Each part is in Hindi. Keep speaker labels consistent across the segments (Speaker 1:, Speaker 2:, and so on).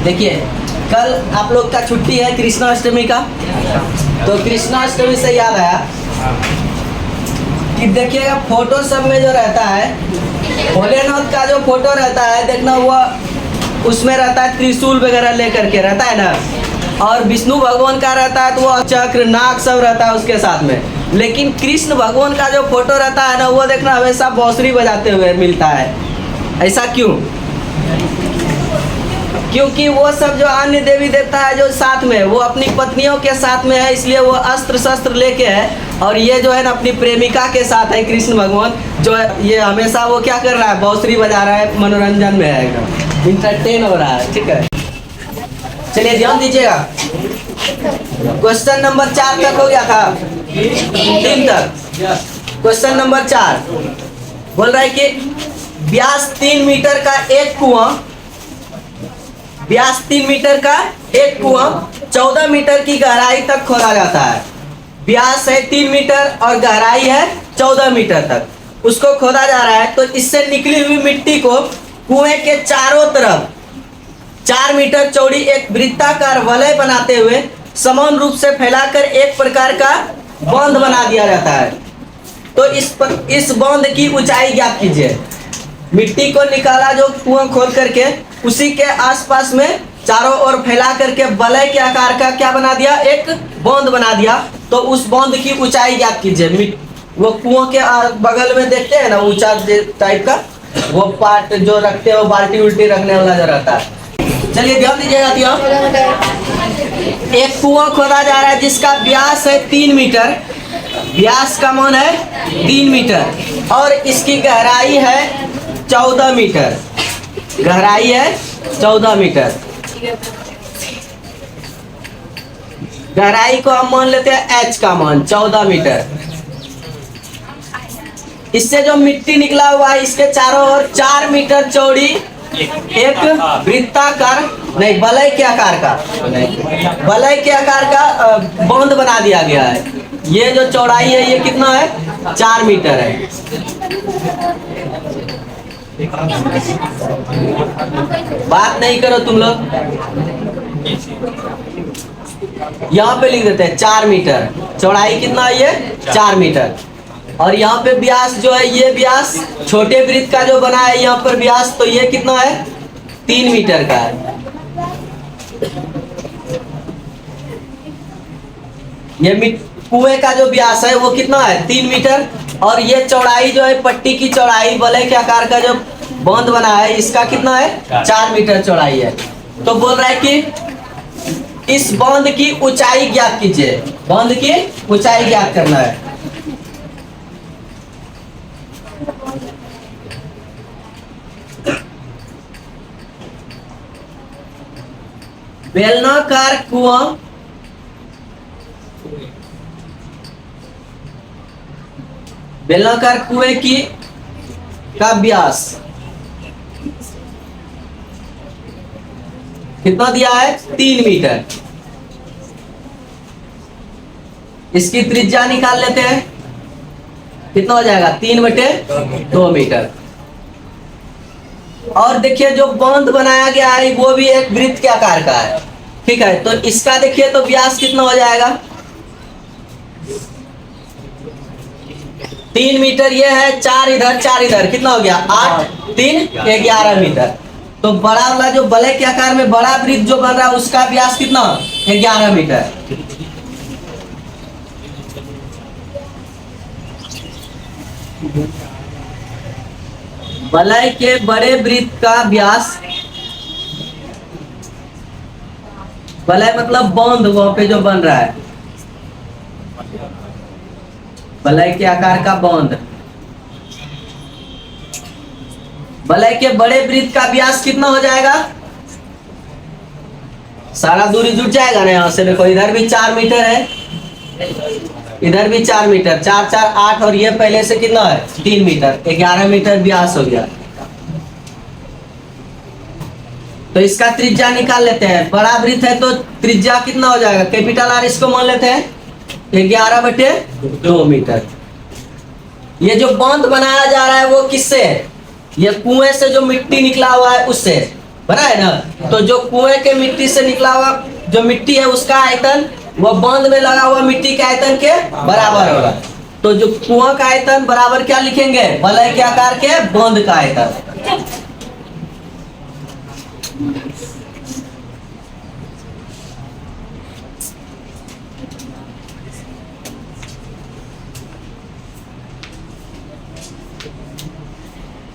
Speaker 1: देखिए कल आप लोग का छुट्टी है कृष्णाष्टमी का, तो कृष्णाष्टमी से याद आया कि देखिएगा फोटो सब में जो रहता है भोलेनाथ का जो फोटो रहता है देखना, वो उसमें रहता है त्रिशूल वगैरह लेकर के रहता है ना, और विष्णु भगवान का रहता है तो वो चक्र नाग सब रहता है उसके साथ में। लेकिन कृष्ण भगवान का जो फोटो रहता है ना, वो देखना हमेशा बांसुरी बजाते हुए मिलता है। ऐसा क्यों? क्योंकि वो सब जो अन्य देवी देवता है जो साथ में, वो अपनी पत्नियों के साथ में है, इसलिए वो अस्त्र शस्त्र लेके है। और ये जो है ना अपनी प्रेमिका के साथ है कृष्ण भगवान, जो है ये हमेशा वो क्या कर रहा है, बांसुरी बजा रहा है, मनोरंजन में है, एकदम इंटरटेन हो रहा है। ठीक है, चलिए ध्यान दीजिएगा। क्वेश्चन नंबर 4 तक हो गया था, 3 तक। क्वेश्चन नंबर 4 बोल रहा है कि व्यास 3 मीटर का एक कुआं, व्यास 3 मीटर का एक कुआं 14 मीटर की गहराई तक खोदा जाता है। व्यास है 3 मीटर और गहराई है 14 मीटर तक, उसको खोदा जा रहा है। तो इससे निकली हुई मिट्टी को कुएं के चारों तरफ 4 मीटर चौड़ी एक वृत्ताकार वलय बनाते हुए समान रूप से फैलाकर एक प्रकार का बांध बना दिया जाता है। तो इस बांध की ऊंचाई ज्ञात कीजिए। मिट्टी को निकाला जो कुआं खोद करके, उसी के आसपास में चारों ओर फैला करके वलय के आकार का क्या बना दिया, एक बांध बना दिया। तो उस बांध की ऊंचाई ज्ञात कीजिए। वो कुआं के बगल में देखते हैं ना ऊंचा टाइप का वो पार्ट जो रखते हैं, वो बाल्टी उल्टी रखने वाला जो रहता है। चलिए ध्यान दीजिएगा। एक कुआं खोदा जा रहा है जिसका व्यास है 3 मीटर, व्यास का मान है 3 मीटर और इसकी गहराई है 14 मीटर, गहराई है 14 मीटर। गहराई को हम मान लेते हैं h का मान 14 मीटर। इससे जो मिट्टी निकला हुआ है इसके चारों ओर 4 मीटर चौड़ी एक वृत्ताकार, नहीं वलय के आकार का, वलय के आकार का बांध बना दिया गया है। ये जो चौड़ाई है ये कितना है, 4 मीटर है। बात नहीं करो तुम लोग, यहाँ पे लिख देते हैं 4 मीटर। चौड़ाई कितना है ये, 4 मीटर। और यहाँ पे व्यास जो है, ये व्यास छोटे वृत्त का जो बना है यहाँ पर व्यास, तो ये कितना है, 3 मीटर का है। ये कुएं का जो व्यास है वो कितना है, 3 मीटर। और ये चौड़ाई जो है, पट्टी की चौड़ाई, वलय के आकार का जो बांध बना है इसका कितना है, 4 मीटर चौड़ाई है। तो बोल रहा है कि इस बांध की ऊंचाई ज्ञात कीजिए। बांध की ऊंचाई ज्ञात करना है। बेलनाकार कुआं बेलनाकार कुएं की का व्यास कितना दिया है, 3 मीटर। इसकी त्रिज्या निकाल लेते हैं, कितना हो जाएगा, 3/2 मीटर। और देखिए जो बांध बनाया गया है वो भी एक वृत्त के आकार का है। ठीक है, तो इसका देखिए तो व्यास कितना हो जाएगा, 3 मीटर ये है, 4 इधर 4 इधर, कितना हो गया, 8 3 11 मीटर। तो बड़ा वाला जो वलय के आकार में बड़ा वृत्त जो बन रहा है उसका व्यास कितना, 11 मीटर। वलय के बड़े वृत्त का व्यास, वलय मतलब बांध वहां पे जो बन रहा है, वलय के आकार का बांध, वलय के बड़े वृत्त का व्यास कितना हो जाएगा, सारा दूरी जुट जाएगा ना यहाँ से। देखो इधर भी 4 मीटर है, इधर भी 4 मीटर, 4 4 8 और ये पहले से कितना है, 3 मीटर, 11 मीटर व्यास हो गया। तो इसका त्रिज्या निकाल लेते हैं। बड़ा वृत्त है तो त्रिज्या कितना हो जाएगा, कैपिटल आर इसको मान लेते हैं, 11/2 मीटर। ये जो बांध बनाया जा रहा है वो किससे है, ये कुएं से जो मिट्टी निकला हुआ है उससे। बना है ना। तो जो कुएं के मिट्टी से निकला हुआ जो मिट्टी है उसका आयतन वो बांध में लगा हुआ मिट्टी के आयतन के बराबर होगा। तो जो कुआं का आयतन बराबर क्या लिखेंगे, वलय के आकार के बांध का आयतन।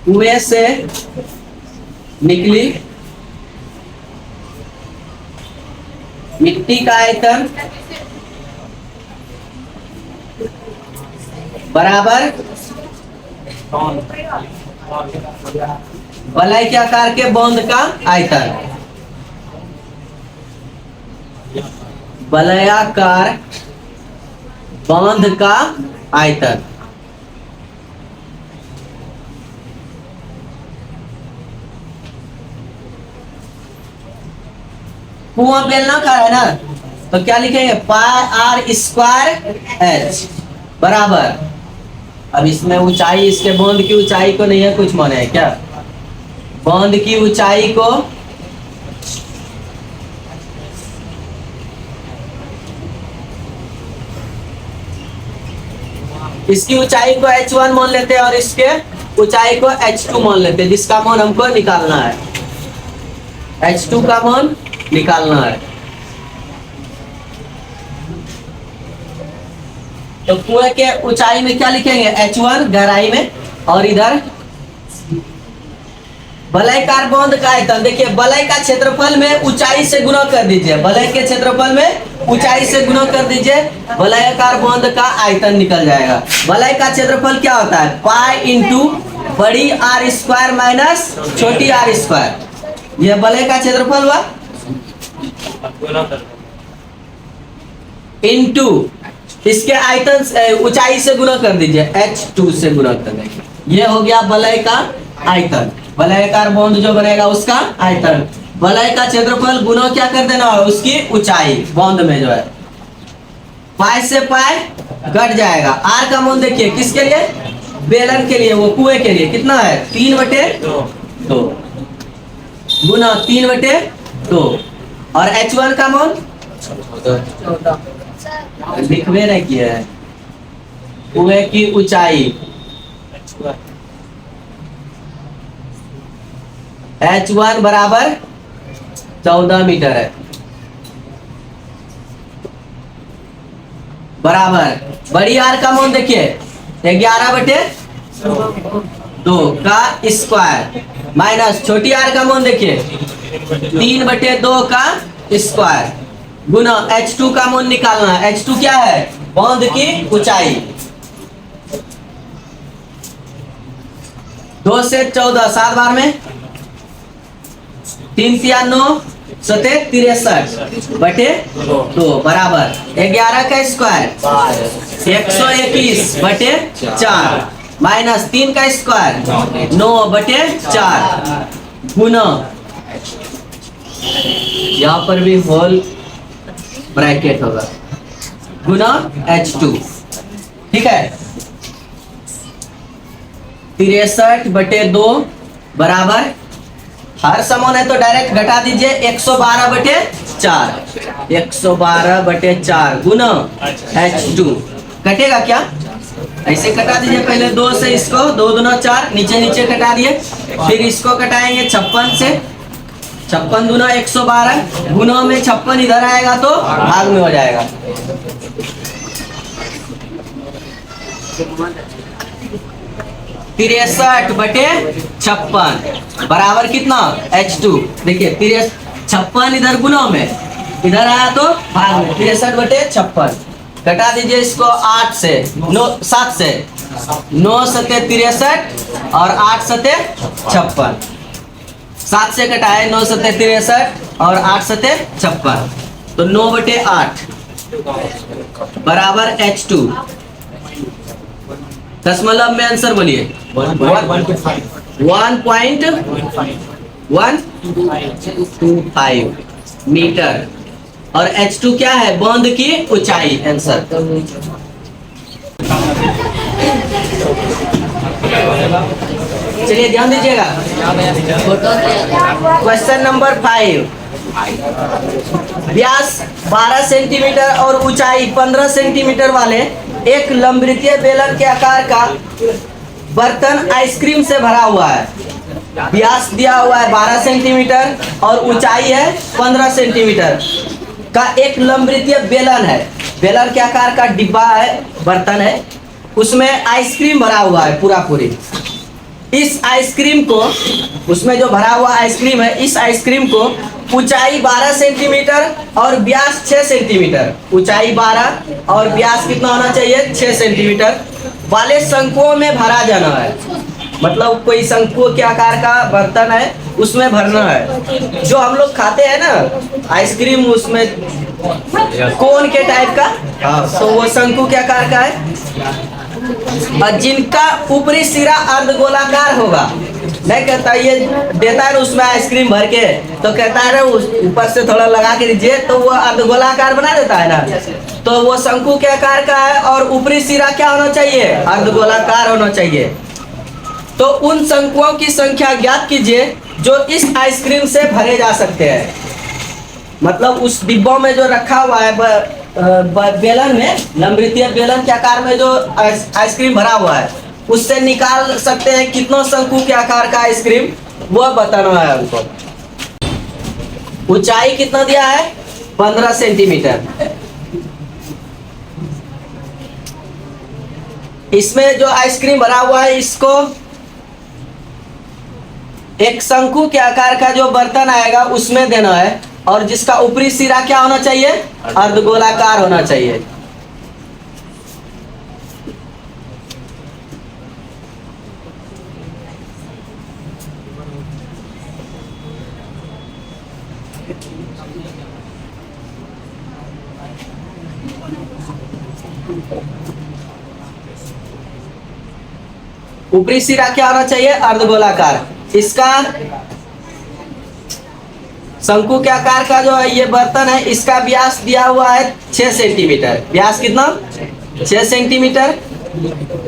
Speaker 1: कुएं से निकली मिट्टी का आयतन बराबर वलय के आकार के बांध का आयतन। वलयाकार बांध का आयतन। कुआं बेलनाकार है ना, तो क्या लिखेंगे, पाई आर स्क्वायर एच बराबर। अब इसमें ऊंचाई इसके बांध की ऊंचाई को नहीं है कुछ माने है क्या, बांध की ऊंचाई को इसकी ऊंचाई को h1 मान लेते हैं और इसके ऊंचाई को h2 मान लेते हैं, जिसका मान हमको निकालना है, h2 का मान निकालना है। तो कुएं के ऊंचाई में क्या लिखेंगे, h1 गहराई में, और इधर वलयाकार बांध का आयतन। देखिए वलय का क्षेत्रफल में ऊंचाई से गुणा कर दीजिए, वलय के क्षेत्रफल में ऊंचाई से गुणा कर दीजिए, वलयाकार बांध का आयतन निकल जाएगा। वलय का क्षेत्रफल क्या होता है, पाई इंटू बड़ी आर स्क्वायर माइनस छोटी आर स्क्वायर। यह वलय का क्षेत्रफल हुआ इंटू इसके आयतन ऊंचाई से गुणा कर दीजिए, h2 से गुणा कर देंगे। ये हो गया वलय का आयतन, वलयाकार बांध जो बनेगा उसका आयतन। वलय का क्षेत्रफल गुणा क्या कर देना है, उसकी ऊंचाई बांध में जो है, पाई से पाई घट जाएगा। आर का मान देखिए किसके लिए, बेलन के लिए, वो कुएं के लिए कितना है 3/2 गुना 3/2 और h1 का मान लिखवे नहीं किया है, कुएं की ऊंचाई h1 बराबर 14 मीटर है, बराबर बड़ी आर का मान देखिए 11/2 का स्क्वायर माइनस छोटी आर का मान देखिए 3/2 का स्क्वायर गुना h2 का मान निकालना है। h2 क्या है, बांध की ऊंचाई। 2 से 14 7 बार में 3 3 9 7 63/2 बराबर 11 का स्क्वायर 121/4 माइनस 3 का स्क्वायर 9/4 गुना यहाँ पर भी होल ब्रैकेट होगा गुना h2, ठीक है 63/2 बराबर, हर समान है तो डायरेक्ट घटा दीजिए 112/4 112/4 गुना h2 कटेगा क्या, ऐसे कटा दीजिए। पहले 2 से इसको 2 दूना 4 नीचे नीचे कटा दिए, फिर इसको कटाएंगे 56 से, 56 दूना 112 गुना में 56 इधर आएगा तो भाग में हो जाएगा। तिरसठ बटे 56 बराबर कितना h2। देखिए 56 इधर गुना में, इधर आया तो भाग में, 63/56 घटा दीजिए इसको 8 से 9 7 से 9 सते 63 और 8 सते 56, 7 से कटाए 9 सते 63 और 8 सते 56 तो 9/8 बराबर h2। दशमलव में आंसर बोलिए 1.125 मीटर और h2 क्या है, बांध की ऊंचाई। आंसर चलिए ध्यान दीजिएगा। क्वेश्चन नंबर 5, व्यास 12 सेंटीमीटर और ऊंचाई 15 सेंटीमीटर वाले एक लंबवृत्तीय बेलन के आकार का बर्तन आइसक्रीम से भरा हुआ है। व्यास दिया हुआ है 12 सेंटीमीटर और ऊंचाई है 15 सेंटीमीटर का एक लंबवृत्तीय बेलन है। बेलन के आकार का डिब्बा है, बर्तन है, उसमें आइसक्रीम भरा हुआ है पूरा पूरी। इस आइसक्रीम को, उसमें जो भरा हुआ आइसक्रीम है, इस आइसक्रीम को ऊंचाई 12 सेंटीमीटर और व्यास 6 सेंटीमीटर, ऊंचाई 12 और व्यास कितना होना चाहिए 6 सेंटीमीटर वाले शंकुओं में भरा जाना है। मतलब कोई शंकु के आकार का बर्तन है, उसमें भरना है। जो हम लोग खाते हैं ना आइसक्रीम, उसमें कोन के टाइप का, तो वो शंकु के आकार का है और जिनका ऊपरी सिरा अर्धगोलाकार होगा। नहीं कहता ये देता है ना उसमें आइसक्रीम भर के, तो कहता है ना ऊपर से थोड़ा लगा के दीजिए, तो वो अर्धगोलाकार बना देता है ना, तो वो शंकु के आकार का है और ऊपरी सिरा क्या होना चाहिए, अर्धगोलाकार होना चाहिए। तो उन शंकुओं की संख्या ज्ञात कीजिए जो इस आइसक्रीम से भरे जा सकते हैं। मतलब उस डिब्बों में जो रखा हुआ है बेलन में, लंबवृत्तीय बेलन के आकार में जो आइसक्रीम भरा हुआ है, उससे निकाल सकते हैं कितनों शंकु के आकार का आइसक्रीम, वो बताना है हमको। ऊंचाई कितना दिया है 15 सेंटीमीटर। इसमें जो आइसक्रीम भरा हुआ है, इसको एक शंकु के आकार का जो बर्तन आएगा उसमें देना है और जिसका ऊपरी सिरा क्या होना चाहिए, अर्धगोलाकार होना चाहिए। ऊपरी सिरा क्या होना चाहिए, अर्धगोलाकार। इसका शंकु के आकार का जो है ये बर्तन है, इसका व्यास दिया हुआ है 6 सेंटीमीटर। व्यास कितना 6 सेंटीमीटर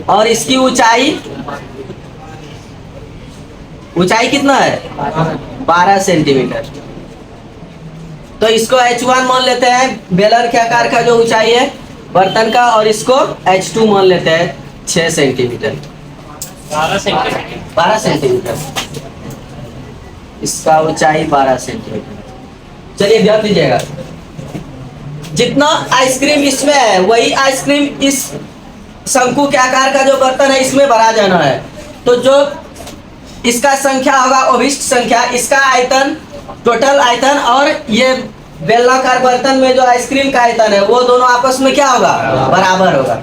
Speaker 1: और इसकी ऊंचाई कितना है 12 सेंटीमीटर। तो इसको H1 मान लेते हैं, बेलन के आकार का जो ऊंचाई है बर्तन का, और इसको H2 मान लेते हैं 6 सेंटीमीटर। 12 सेंटीमीटर इसका ऊंचाई 12 सेंटीमीटर। चलिए ध्यान दीजिएगा, जितना आइसक्रीम इसमें है वही आइसक्रीम इस शंकु के आकार का जो बर्तन है इसमें भरा जाना है। तो जो इसका संख्या होगा अभिष्ट संख्या, इसका आयतन, टोटल आयतन और ये बेलनाकार बर्तन में जो आइसक्रीम का आयतन है वो दोनों आपस में क्या होगा, बराबर होगा।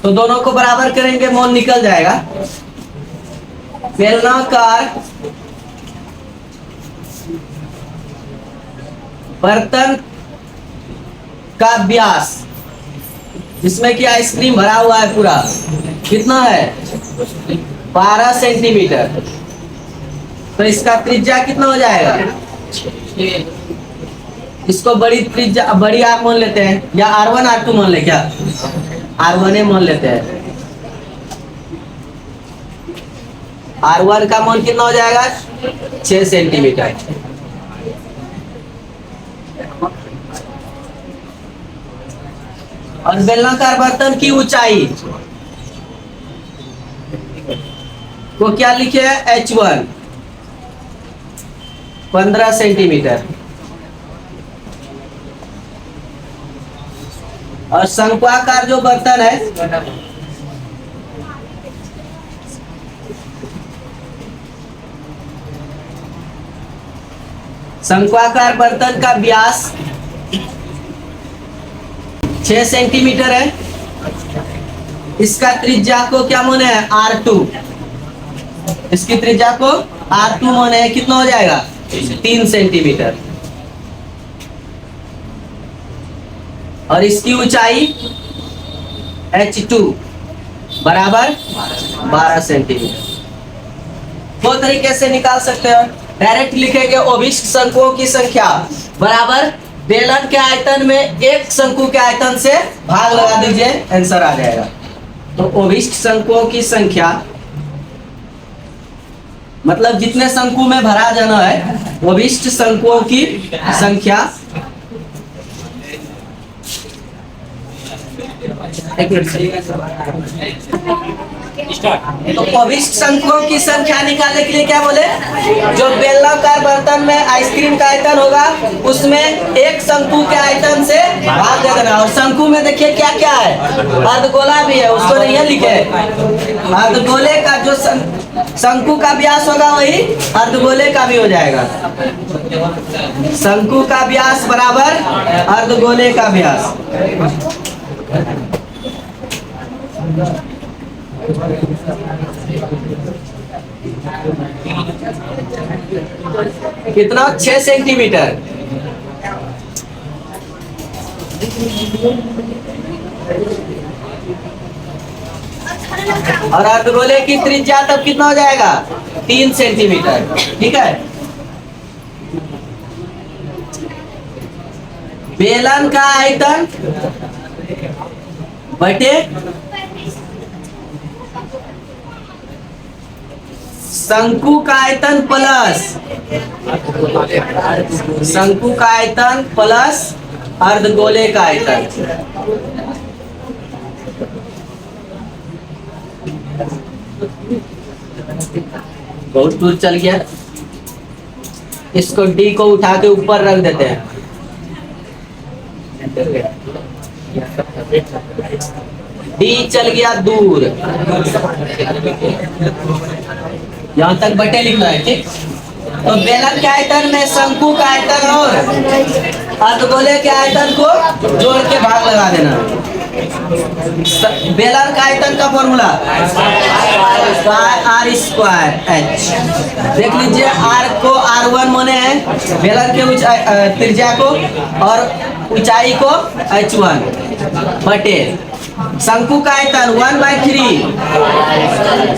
Speaker 1: तो दोनों को बराबर करेंगे, मोल निकल जाएगा। बेलनाकार बर्तन का व्यास, जिसमें कि आइसक्रीम भरा हुआ है पूरा, कितना है 12 सेंटीमीटर। तो इसका त्रिज्या कितना हो जाएगा, इसको बड़ी त्रिज्या, बड़ी आप मान लेते हैं, या R1 R2 मान ले, क्या R1 मान लेते हैं। R1 का मान कितना हो जाएगा 6 सेंटीमीटर। और बेलनाकार बर्तन की ऊंचाई को क्या लिखे है H1 15 सेंटीमीटर और शंक्वाकार जो बर्तन है शंक्वाकार बर्तन का व्यास 6 सेंटीमीटर है। इसका त्रिज्या को क्या माने है R2, इसकी त्रिज्या को R2 माने है, कितना हो जाएगा 3 सेंटीमीटर। और इसकी ऊंचाई H2 बराबर 12 सेंटीमीटर। दो तरीके से निकाल सकते हैं, डायरेक्ट लिखेंगे अभिष्ट शंकुओं की संख्या बराबर बेलन के आयतन में एक शंकु के आयतन से भाग लगा दीजिए, आंसर आ जाएगा। तो अभिष्ट शंकुओं की संख्या मतलब जितने शंकु में भरा जाना है वो विशिष्ट शंकुओं की संख्या। एक मिनट। तो अविष्ट शंकुओं की संख्या निकालने के लिए क्या बोले, जो बेलनाकार बर्तन में आइसक्रीम का आयतन होगा उसमें एक शंकु के आयतन से भाग दे देना। और शंकु में देखिए क्या क्या है, अर्धगोला भी है, उसको नहीं लिखे। अर्धगोले का जो शंकु का व्यास होगा वही अर्धगोले का भी हो जाएगा। शंकु का व्यास बराबर अर्धगोले का व्यास। कितना, 6 सेंटीमीटर। और अर्धगोले की त्रिज्या तब कितना हो जाएगा, 3 सेंटीमीटर। ठीक है। बेलन का आयतन बटे शंकु का आयतन प्लस शंकु का आयतन प्लस अर्धगोले का आयतन। बहुत दूर चल गया, इसको डी को उठा के ऊपर रख देते हैं। डी चल गया दूर, यहां तक बटे लिखना है। ठीक। तो बेलन के आयतन में शंकु का आयतन और अर्धगोले के आयतन को जोड़ के भाग लगा देना। बेलन का आयतन का फॉर्मूला आर स्क्वायर एच। देख लीजिए, आर को R1 माने हैं बेलन के त्रिज्या को, और ऊंचाई को H1 बटे शंकु का आयतन 1/3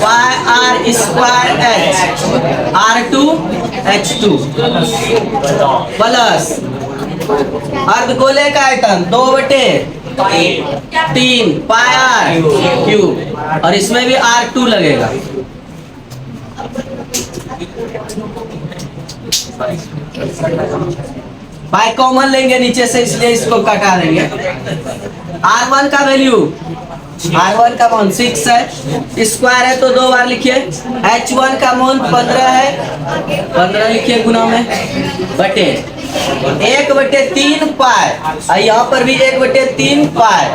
Speaker 1: pi r square h R2 H2 plus अर्धगोले का आयतन 2/3 पाई आर क्यूब, और इसमें भी R2 लगेगा। पाई कॉमन लेंगे नीचे से, इसलिए इसको कटा देंगे। R1 का वैल्यू, R1 का मान 6 है, स्क्वायर है तो 2 बार लिखिए। H1 का मान 15 है, 15 लिखिए गुना में, बटे 1/3 पाई, और यहाँ पर भी 1/3 पाई,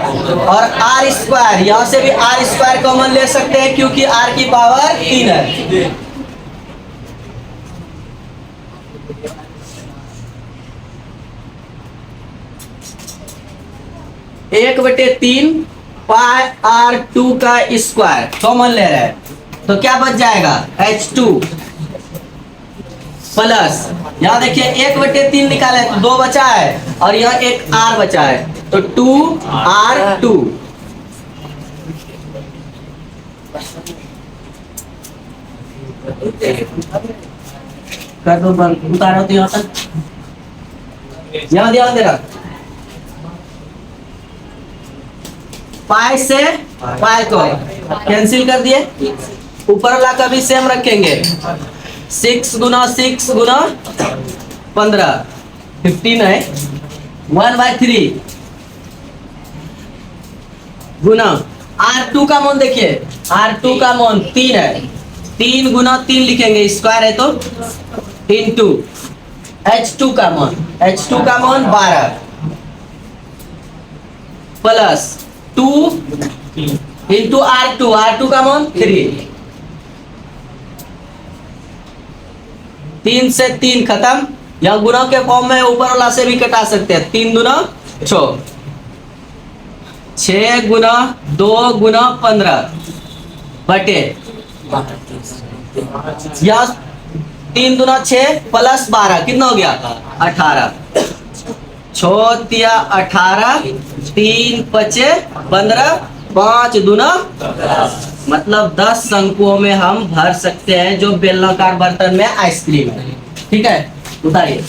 Speaker 1: और R स्क्वायर, यहाँ से भी R स्क्वायर कॉमन ले सकते हैं क्योंकि R की पावर 3 है। 1/3 पाई R2 का स्क्वायर कॉमन ले रहे हैं, तो क्या बच जाएगा, H2 प्लस, यहाँ देखिए 1/3 निकाले तो 2 बचा है, और यहाँ एक R बचा है, तो 2R2 कर दो बंद, उतारो तो यहाँ तक, यहाँ ध्यान देना। पाई से पाई को कैंसिल कर दिए, ऊपर वाला का भी सेम रखेंगे। 6 गुना 6 गुना 15 15 है, 1/3 गुना R2 का मान देखिए, R2 का मान 3 है, 3 गुना 3 लिखेंगे, स्क्वायर है तो इंटू H2 का मान, H2 का मान 12 प्लस 2 इंटू R2, R2 का मान 3, 3 से 3 खत्म, यहाँ गुना के फॉर्म में ऊपर वाला से भी कटा सकते हैं। 3 गुना 6, 6 गुना 2 गुना 15 बटे, यहाँ 3 गुना 6 प्लस 12 कितना हो गया, 18, 6 18, 3 पचे 15, 5 दूना, मतलब 10 शंकुओं में हम भर सकते हैं जो बेलनाकार बर्तन में आइसक्रीम है। ठीक है, उतारिए।